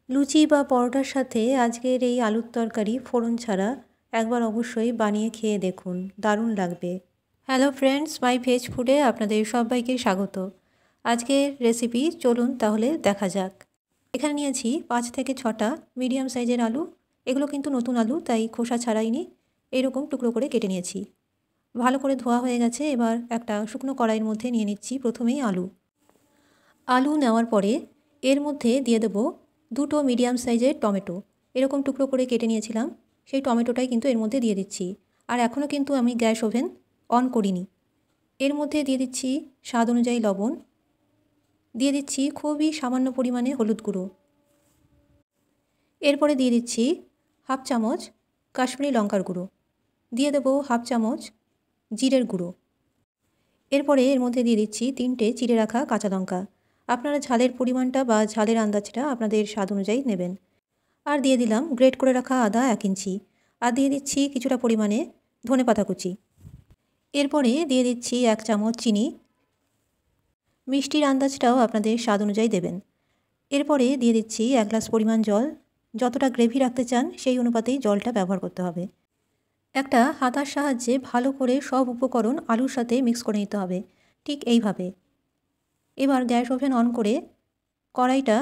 লুচি বা পরোটার সাথে আজকের এই আলুর তরকারি ফোড়ন ছাড়া একবার অবশ্যই বানিয়ে খেয়ে দেখুন, দারুণ লাগবে। হ্যালো ফ্রেন্ডস, মাই ভেজ ফুডে আপনাদের সবাইকে স্বাগত। আজকের রেসিপি চলুন তাহলে দেখা যাক। এখানে নিয়েছি 5 থেকে 6টা মিডিয়াম সাইজের আলু। এগুলো কিন্তু নতুন আলু, তাই খোসা ছাড়াইনি, এরকম টুকরো করে কেটে নিয়েছি। ভালো করে ধোয়া হয়ে গেছে। এবার একটা শুকনো কড়াইয়ের মধ্যে নিয়ে নিচ্ছি প্রথমেই আলু নেওয়ার পরে এর মধ্যে দিয়ে দেবো 2টো মিডিয়াম সাইজের টমেটো। এরকম টুকরো করে কেটে নিয়েছিলাম, সেই টমেটোটাই কিন্তু এর মধ্যে দিয়ে দিচ্ছি। আর এখনও কিন্তু আমি গ্যাস ওভেন অন করিনি। এর মধ্যে দিয়ে দিচ্ছি স্বাদ অনুযায়ী লবণ, দিয়ে দিচ্ছি খুবই সামান্য পরিমাণে হলুদ গুঁড়ো, এরপরে দিয়ে দিচ্ছি হাফ চামচ কাশ্মীরি লঙ্কার গুঁড়ো, দিয়ে দেবো হাফ চামচ জিরের গুঁড়ো। এরপরে এর মধ্যে দিয়ে দিচ্ছি 3টে চিড়ে রাখা কাঁচা লঙ্কা। আপনারা ঝালের পরিমাণটা বা ঝালের আন্দাজটা আপনাদের স্বাদ অনুযায়ী নেবেন। আর দিয়ে দিলাম গ্রেট করে রাখা আদা 1 ইঞ্চি। আর দিয়ে দিচ্ছি কিছুটা পরিমাণে ধনেপাতা কুচি। এরপরে দিয়ে দিচ্ছি 1 চামচ চিনি। মিষ্টির আন্দাজটাও আপনাদের স্বাদ অনুযায়ী দেবেন। এরপরে দিয়ে দিচ্ছি 1 গ্লাস পরিমাণ জল। যতটা গ্রেভি রাখতে চান সেই অনুপাতেই জলটা ব্যবহার করতে হবে। একটা হাতার সাহায্যে ভালো করে সব উপকরণ আলুর সাথে মিক্স করে নিতে হবে, ঠিক এইভাবে। এবার গ্যাস ওভেন অন করে কড়াইটা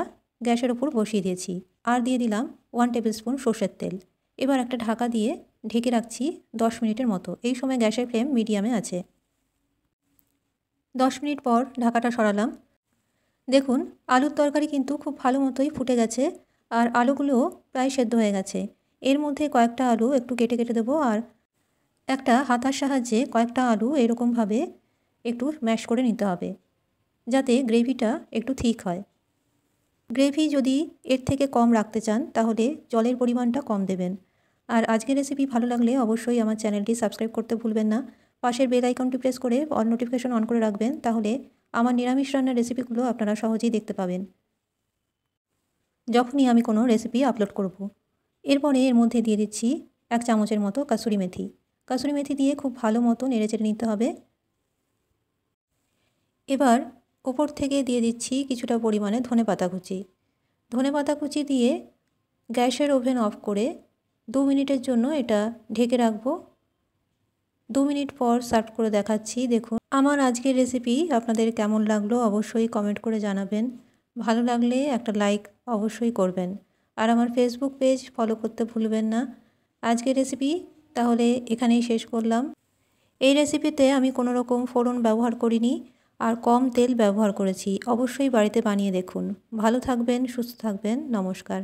গ্যাসের ওপর বসিয়ে দিয়েছি। আর দিয়ে দিলাম 1 টেবিল স্পুন সর্ষের তেল। এবার একটা ঢাকা দিয়ে ঢেকে রাখছি 10 মিনিটের মতো। এই সময় গ্যাসের ফ্লেম মিডিয়ামে আছে। 10 মিনিট পর ঢাকাটা সরালাম। দেখুন, আলুর তরকারি কিন্তু খুব ভালো মতোই ফুটে গেছে আর আলুগুলোও প্রায় সেদ্ধ হয়ে গেছে। এর মধ্যে কয়েকটা আলু একটু কেটে কেটে দেবো আর একটা হাতার সাহায্যে কয়েকটা আলু এরকমভাবে একটু ম্যাশ করে নিতে হবে, যাতে গ্রেভিটা একটু থিক হয়। গ্রেভি যদি এর থেকে কম রাখতে চান তাহলে জলের পরিমাণটা কম দেবেন। আর আজকের রেসিপি ভালো লাগলে অবশ্যই আমার চ্যানেলটি সাবস্ক্রাইব করতে ভুলবেন না। পাশের বেল আইকনটি প্রেস করে অল নোটিফিকেশন অন করে রাখবেন, তাহলে আমার নিরামিষ রান্নার রেসিপিগুলো আপনারা সহজেই দেখতে পাবেন যখনই আমি কোনো রেসিপি আপলোড করব। এরপরে এর মধ্যে দিয়ে দিচ্ছি 1 চামচের মতো কাসুরি মেথি। কাসুরি মেথি দিয়ে খুব ভালো মতো নেড়েচেড়ে নিতে হবে। এবার ওপর থেকে দিয়ে দিচ্ছি কিছুটা পরিমাণে ধনেপাতা কুচি। ধনেপাতা কুচি দিয়ে গ্যাসের ওভেন অফ করে 2 মিনিটের জন্য এটা ঢেকে রাখবো। 2 মিনিট পর সার্ভ করে দেখাচ্ছি। দেখুন, আমার আজকের রেসিপি আপনাদের কেমন লাগলো অবশ্যই কমেন্ট করে জানাবেন। ভালো লাগলে একটা লাইক অবশ্যই করবেন। আর আমার ফেসবুক পেজ ফলো করতে ভুলবেন না। আজকের রেসিপি তাহলে এখানেই শেষ করলাম। এই রেসিপিতে আমি কোনো রকম ফোড়ন ব্যবহার করিনি আর কম তেল ব্যবহার করেছি। অবশ্যই বাড়িতে বানিয়ে দেখুন। ভালো থাকবেন, সুস্থ থাকবেন। নমস্কার।